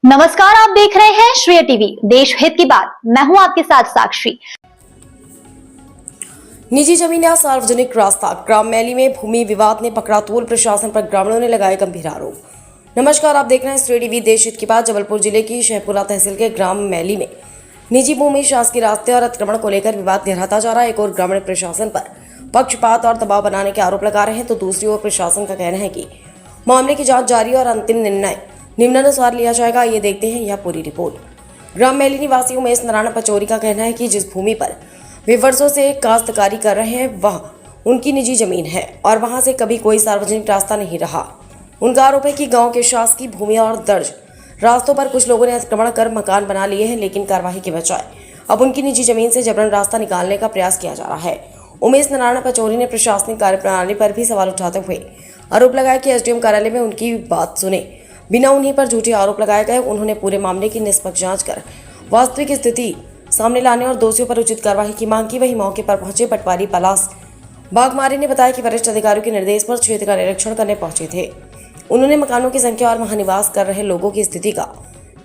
नमस्कार, आप देख रहे हैं श्रेय टीवी, देश हित की बात। मैं हूं आपके साथ साक्षी। निजी जमीन या सार्वजनिक रास्ता ग्राम मैली में भूमि विवाद ने पकड़ा तोल, प्रशासन पर ग्रामीणों ने लगाए गंभीर आरोप। नमस्कार, आप देख रहे हैं श्रेय टीवी, देश हित की बात। जबलपुर जिले की शहपुरा तहसील के ग्राम मैली में निजी भूमि, शासकीय रास्ते और अतिक्रमण को लेकर विवाद गहराता जा रहा है। एक और ग्रामीण प्रशासन पर पक्षपात और दबाव बनाने के आरोप लगा रहे हैं, तो दूसरी ओर प्रशासन का कहना है कि मामले की जांच जारी और अंतिम निर्णय निम्नानुसार लिया जाएगा। ये देखते हैं यह पूरी रिपोर्ट। ग्राम मैली निवासी उमेश नारायण पचौरी का कहना है कि जिस भूमि पर वे वर्षों से काश्तकारी कर रहे हैं वह उनकी निजी जमीन है और वहां से कभी कोई सार्वजनिक रास्ता नहीं रहा। उनका आरोप है कि गांव के शासकीय भूमि और दर्ज रास्तों पर कुछ लोगों ने अतिक्रमण कर मकान बना लिए हैं, लेकिन कार्रवाई के बजाय अब उनकी निजी जमीन से जबरन रास्ता निकालने का प्रयास किया जा रहा है। उमेश नारायण पचौरी ने प्रशासनिक कार्यप्रणाली पर भी सवाल उठाते हुए आरोप लगाया कि एसडीएम कार्यालय में उनकी बात सुने बिना उन्हीं पर झूठे आरोप लगाए गए। उन्होंने पूरे मामले की निष्पक्ष जांच कर वास्तविक स्थिति सामने लाने और दोषियों पर उचित कार्रवाई की मांग की। वहीं मौके पर पहुंचे पटवारी पलास बागमारी ने बताया कि वरिष्ठ अधिकारियों के निर्देश पर क्षेत्र का निरीक्षण करने पहुंचे थे। उन्होंने मकानों की संख्या और वहां निवास कर रहे लोगों की स्थिति का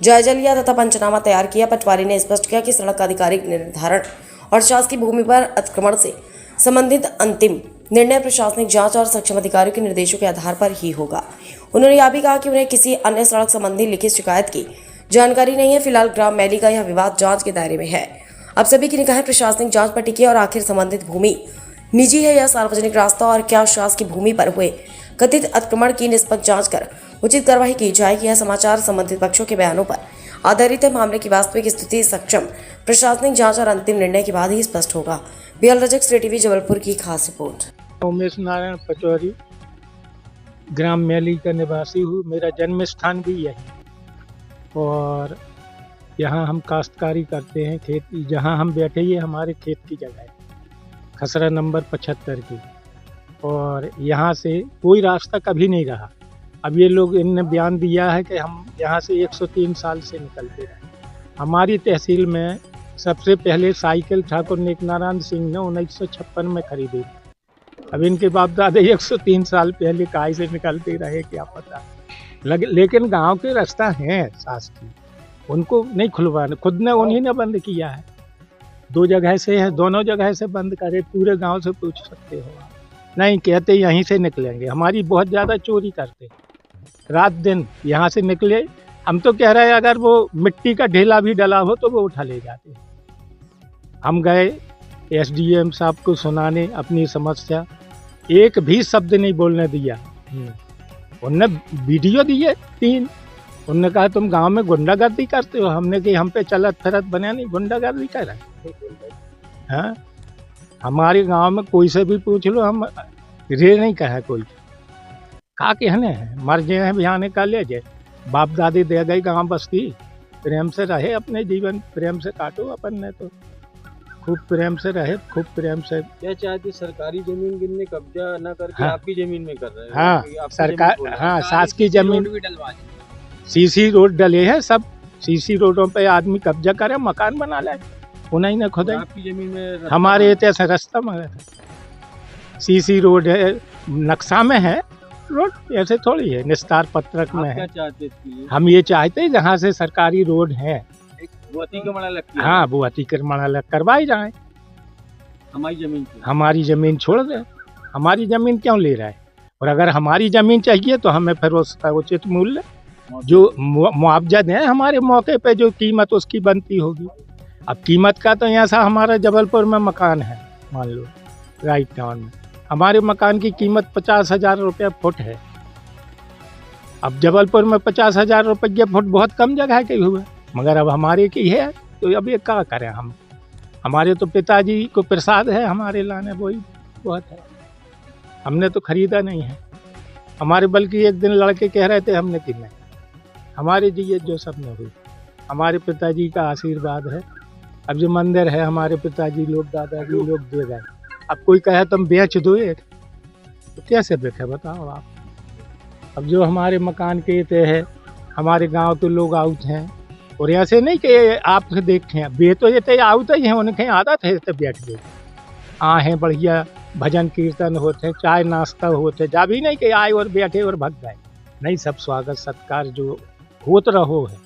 जायजा लिया तथा पंचनामा तैयार किया। पटवारी ने स्पष्ट किया कि सड़क का आधिकारिक निर्धारण और शासकीय भूमि पर अतिक्रमण से संबंधित अंतिम निर्णय प्रशासनिक जांच और सक्षम अधिकारियों के निर्देशों के आधार पर ही होगा। उन्होंने यह भी कहा कि उन्हें किसी अन्य सड़क संबंधी लिखित शिकायत की जानकारी नहीं है। फिलहाल ग्राम मैली का यह विवाद जांच के दायरे में है। अब सभी की निगाहें प्रशासनिक जांच पर टिकी और आखिर संबंधित भूमि निजी है या सार्वजनिक रास्ता और क्या शासकीय भूमि पर हुए कथित अतिक्रमण की निष्पक्ष जांच कर उचित कार्रवाई की जाएगी। यह समाचार संबंधित पक्षों के बयानों पर आधारित है। मामले की वास्तविक स्थिति सक्षम प्रशासनिक जांच और अंतिम निर्णय के बाद ही स्पष्ट होगा। बिहार रजक, श्रेय टीवी, जबलपुर की खास रिपोर्ट। उमेश नारायण पचौरी ग्राम मैली का निवासी हूँ। मेरा जन्म स्थान भी यही और यहाँ हम काश्तकारी करते हैं। खेती जहाँ हम बैठे ये हमारे खेत की जगह है, खसरा नंबर 75 की। और यहाँ से कोई रास्ता कभी नहीं रहा। अब ये लोग इनने बयान दिया है कि हम यहाँ से 103 साल से निकलते रहे। हमारी तहसील में सबसे पहले साइकिल ठाकुर नेक नारायण सिंह ने 1956 में खरीदी। अब इनके बाप दादा 103 साल पहले काय से निकलते रहे क्या पता। लेकिन गांव के रास्ता हैं शासकीय, उनको नहीं खुलवाने, खुद ने उन्हीं ने बंद किया है। 2 जगह से है, दोनों जगह से बंद करे। पूरे गांव से पूछ सकते हो आप, नहीं कहते यहीं से निकलेंगे। हमारी बहुत ज़्यादा चोरी करते, रात दिन यहाँ से निकले। हम तो कह रहे हैं अगर वो मिट्टी का ढेला भी डला हो तो वो उठा ले जाते। हम गए एसडीएम साहब को सुनाने अपनी समस्या, एक भी शब्द नहीं बोलने दिया। उनने वीडियो दिए 3। उनने कहा तुम गांव में गुंडागर्दी करते हो। हमने कि हम पे चलत फिरत बने नहीं, गुंडागर्दी कर रहे हैं। हमारे गांव में कोई से भी पूछ लो, हम रे नहीं कहे कोई। कहा कहने हैं मर गए हैं बिहाने का ले जाए, बाप दादी दे गई गाँव बस्ती। प्रेम से रहे, अपने जीवन प्रेम से काटो। अपन ने तो खूब प्रेम से रहे, खूब प्रेम से। क्या चाहते सरकारी जमीन गिनने कब्जा न करके आपकी जमीन में कर रहे हैं? हाँ, सरकार, हाँ, शासकीय जमीन भी डलवा, सीसी रोड डले हैं। सब सीसी रोडों पे आदमी कब्जा करे, मकान बना ले, उन्हीं ने खुद। आपकी जमीन में हमारे ऐसे रास्ता में सीसी रोड है, नक्शा में है रोड, ऐसे थोड़ी है निस्तार पत्रक में है। क्या चाहते थे? हम ये चाहते हैं जहाँ से सरकारी रोड है, वो अतिक्रमण लगती है। हाँ, वो अतिक्रमण करवाई जाए। हमारी जमीन छोड़ दे। हमारी जमीन क्यों ले रहा है? और अगर हमारी जमीन चाहिए तो हमें फिर उसका उचित मूल्य जो मुआवजा दें, हमारे मौके पे जो कीमत उसकी बनती होगी। अब कीमत का तो ऐसा हमारा जबलपुर में मकान है, मान लो राइट टाउन में हमारे मकान की कीमत 50,000 रुपये फुट है। अब जबलपुर में 50,000 रुपये फुट बहुत कम जगह के हुए, मगर अब हमारे की है तो अब ये क्या करें हम। हमारे तो पिताजी को प्रसाद है, हमारे लाने वही बहुत है। हमने तो खरीदा नहीं है। हमारे बल्कि एक दिन लड़के कह रहे थे हमने कि नहीं, हमारे जी ये जो सब ने हुई, हमारे पिताजी का आशीर्वाद है। अब जो मंदिर है हमारे पिताजी लोग, दादाजी लोग दे गए। अब कोई कहे तुम बेच दो एक, तो कैसे बेचे बताओ आप। अब जो हमारे मकान के ते है, हमारे गांव तो लोग आउट हैं। और ऐसे नहीं कि आप देखें बे तो ये आउट ही हैं, उनके आदत है तो बैठ गए। हैं बढ़िया भजन कीर्तन होते, चाय नाश्ता होते, जा भी नहीं कि आए और बैठे और भग गए। नहीं, सब स्वागत सत्कार जो होत रहो है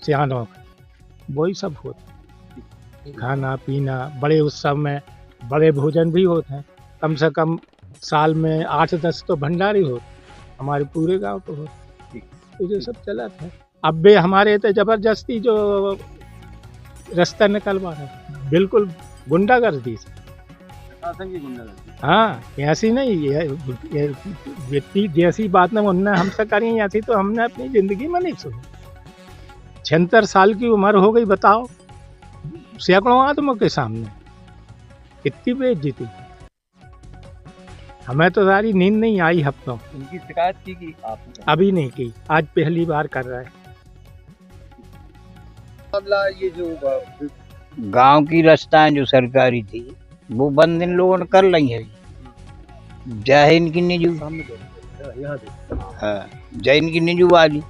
सियानों का, वही सब होता है। खाना पीना, बड़े उत्सव में बड़े भोजन भी होते हैं। कम से कम साल में 8-10 तो भंडारे होते हैं, हमारे पूरे गांव को होते। तो ये सब चला था। अब भी हमारे तो जबरदस्ती जो रास्ता निकलवा रहे हैं, बिल्कुल गुंडागर्दी से। हाँ, ऐसी नहीं, ये व्यक्ति जैसी बात ने उनने हमसे करी, ऐसी तो हमने अपनी जिंदगी में नहीं सुनी। 76 साल की उम्र हो गई, बताओ, सैकड़ों आदमों के सामने कितनी बेइज्जती। हमें तो सारी नींद नहीं आई हफ्तों। उनकी शिकायत की आपने? अभी नहीं की, आज पहली बार कर रहा है। मामला ये जो गांव की रास्ताएं जो सरकारी थी वो बंद इन लोगों ने कर ली है। जय इनकी निजू, हाँ, जय इनकी निजू वाली।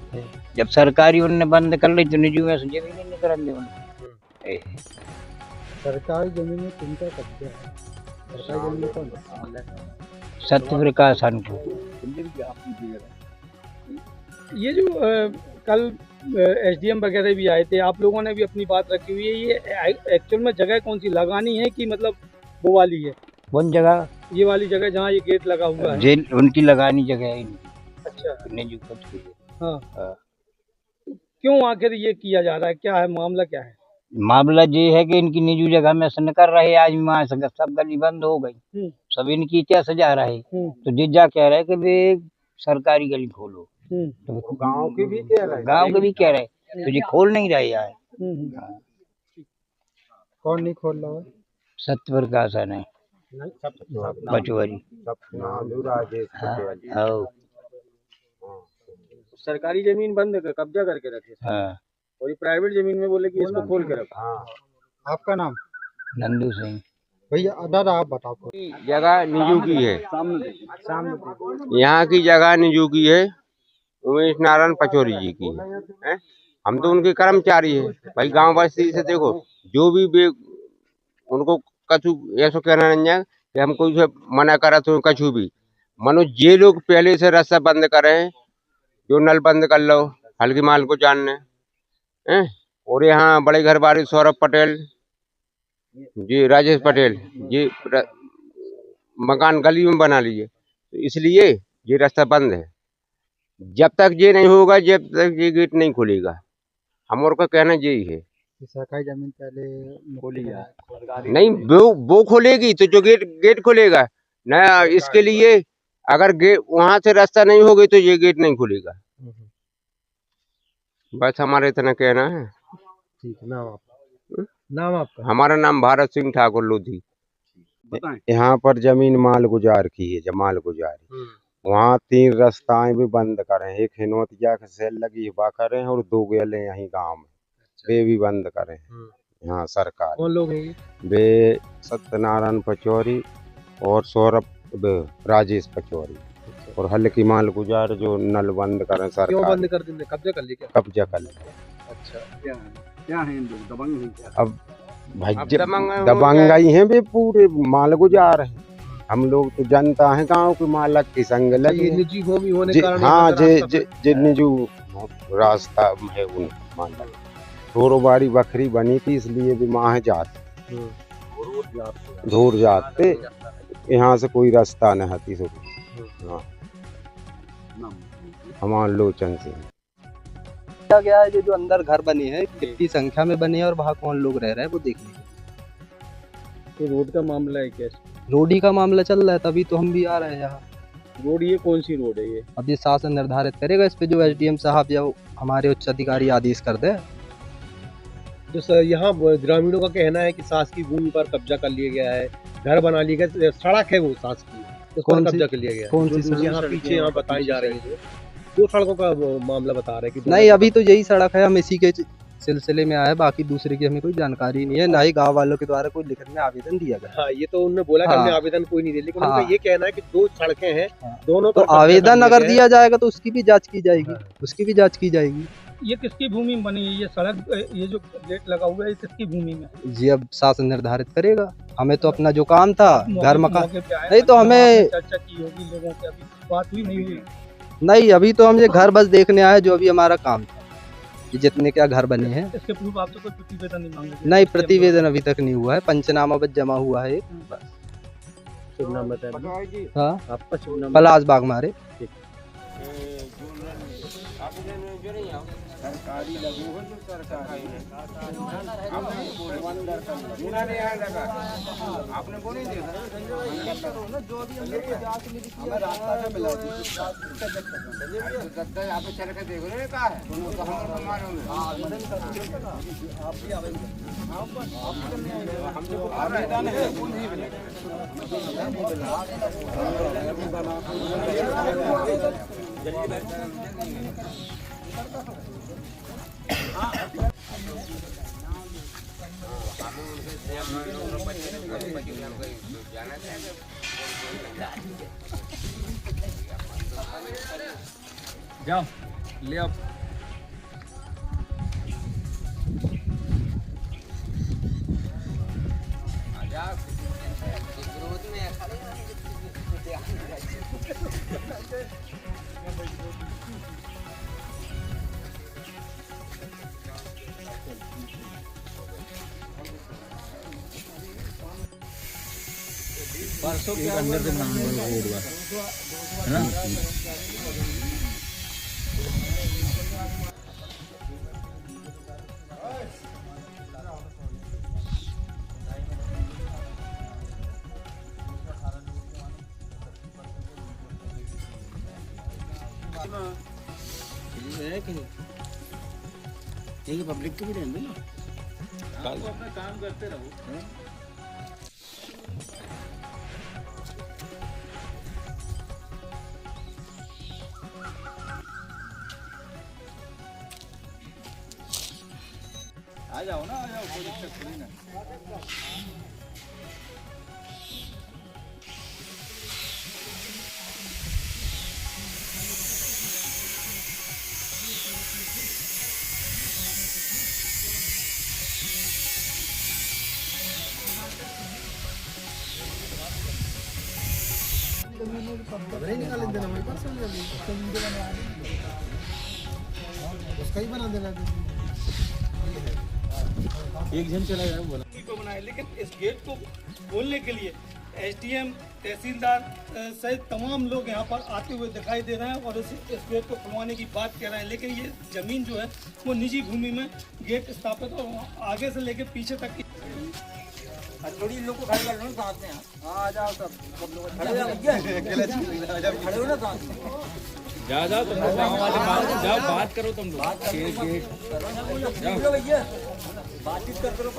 जब सरकारी उन्होंने बंद कर ली तो निजू में से जमीन नहीं कर दे। सरकारी जमीन में किनका कब्जा है? सरकारी जमीन में कौन? सत्य प्रकाश को। ये जो कल एसडीएम वगैरह भी आए थे, आप लोगों ने भी अपनी बात रखी हुई है। ये एक्चुअल में जगह कौन सी लगानी है कि मतलब वो वाली है? कौन जगह? ये वाली जगह जहाँ ये गेट लगा हुआ है, जेल उनकी लगानी जगह है इनकी। अच्छा, निजू खुद की है। हाँ। हाँ। क्यों आखिर ये किया जा रहा है? क्या है मामला, क्या है? मामला ये है कि इनकी निजू जगह में से न कर रहे। आज वहाँ से सब गली बंद हो गई, सब इनकी क्या सजा रहे। तो जिज्जा कह रहे कि वे सरकारी गली खोलो। तो गांव के भी कह रहे, गांव के भी कह रहे, तो ये खोल नहीं रहे यार। कौन नहीं खोल रहा है? सत्य प्रकाश है पचवरी। सरकारी जमीन बंद कर कब्जा करके रखे। हाँ। और ये प्राइवेट जमीन में बोले कि इसको खोल के रखो। हाँ। आपका नाम? नंदू सिंह। भैया दादा आप बताओ। जगह निजू की है, यहाँ की जगह निजू की है, उमेश नारायण पचौरी जी की है। हम तो उनके कर्मचारी है भाई। गांव वासी से देखो, जो भी उनको कछु ऐसा कहना नहीं है कि हम कोई से मना करा तो कछु भी। मनो ये लोग पहले से रास्ता बंद करे, जो नल बंद कर लो हल्की माल को जानने। और यहाँ बड़े घर बारी सौरभ पटेल जी, राजेश पटेल जी मकान गली में बना लिए, तो इसलिए ये रास्ता बंद है। जब तक ये नहीं होगा, जब तक ये गेट नहीं खुलेगा। हमारे का कहना यही है। सरकारी जमीन पहले खोली है नहीं, वो खोलेगी तो जो गेट खुलेगा ना। इसके लिए अगर गेट वहां से रास्ता नहीं होगा तो ये गेट नहीं खुलेगा। बस हमारा इतना कहना है। ठीक है। नाम आपका? हमारा नाम भारत सिंह ठाकुर लोधी। यहाँ पर जमीन माल गुजार की है, जमाल गुजारी। वहाँ 3 रास्ताएं भी बंद करें, एक हिनोतिया के सेल लगी हुआ करें और 2 गेले यहीं गांव में, वे भी बंद करें। यहाँ सरकार। कौन लोग हैं? वे सत्यनारायण पचौरी और सौरभ राजेश पचौरी और हल्की माल गुजार जो नल बंद करें सरकार। क्यों बंद कर देंगे? कब्जा कर लिया? कब्जा कर लिया। अच्छा, क्या है दबंग है क्या? अब भाई दबंग ही हैं, वे पूरे माल गुजार हैं। हम लोग तो जनता है, गांव के मालक की संग लगी। निजी भूमि होने के कारण हाँ, जे निजी रास्ता है उन मालक। रोबारी बकरी बनी थी, इसलिए भी माह जाते दूर जाते, यहाँ से कोई रास्ता न हती। हाँ, हमारे लोचन से गया है। जो अंदर घर बने हैं कितनी संख्या में बने हैं और वहाँ कौन लोग रह रहे हैं वो देखने के। तो रोड का मामला है क्या? रोड ही का मामला चल रहा है, तभी तो हम भी आ रहे हैं यहाँ। रोड ये कौन सी रोड है ये? अब ये शासन निर्धारित करेगा इस पे, जो एसडीएम साहब या हमारे उच्च अधिकारी आदेश कर दे। जो सर यहाँ ग्रामीणों का कहना है कि शासकीय भूमि पर कब्जा कर लिया गया है, घर बना लिया गया, सड़क है वो शासकीय, उस पर कब्जा कर लिया गया। कौन सी? यहाँ पीछे यहाँ बताई जा रही है, 2 सड़कों का मामला बता रहे हैं कि नहीं, अभी तो यही सड़क है, हम इसी के सिलसिले में आए, बाकी दूसरे की हमें कोई जानकारी नहीं है, ना ही गांव वालों के द्वारा कोई लिखित में आवेदन दिया गया। हाँ, ये तो उन्होंने बोला कि हमने आवेदन कोई नहीं दिया, लेकिन उनका ये कहना है कि 2 सड़कें हैं, दोनों तो आवेदन अगर दिया जाएगा तो उसकी भी जांच की जाएगी, उसकी भी जांच की जाएगी। ये किसकी भूमि में बनी है ये सड़क? ये जो गेट लगा हुआ है, ये किसकी भूमि में? जी अब शासन निर्धारित करेगा। हमें तो अपना जो काम था घर मकान, नहीं तो हमें चर्चा की होगी लोगों से, अभी बात हुई नहीं हुई? नहीं, अभी तो हम ये घर बस देखने आए, जो अभी हमारा काम था। कि जितने क्या घर बने हैं। इसके प्रूफ आप तो कोई प्रतिवेदन नहीं मांगे? नहीं, प्रतिवेदन अभी तक नहीं हुआ है, पंचनामा बस जमा हुआ है बस। शुभ नाम बताइए हाँ, आपका, शुभ नाम। पलाश बाग मारे। सरकारी लघु हो जो सरकारी आपने बोले जो अभी हमें रास्ता से मिला आप चल के देखो ना कहा है तो हम मालूम जाओ ले आप। परसों के अंदर से है ना। पब्लिक के भी रहने ना, अपना काम करते रहो। आ जाओ ना, आ जाओ, कोई दिक्कत नहीं ना। उसका ही बना देना। एक जन चला जाए बोला को बनाए, लेकिन इस गेट को खोलने के लिए एसडीएम, तहसीलदार सहित तमाम लोग यहाँ पर आते हुए दिखाई दे रहे हैं और इस गेट को खुलवाने की बात कर रहे हैं। लेकिन ये जमीन जो है वो निजी भूमि में गेट स्थापित और आगे से लेकर पीछे तक की। थोड़ी लोग को खड़े कर लो साथ में। आ जाओ सब लोग खड़े हो ना साथ में। जाओ तुम लोग गाँव वाले जाओ बात करो तुम लोग। भैया बातचीत कर करो।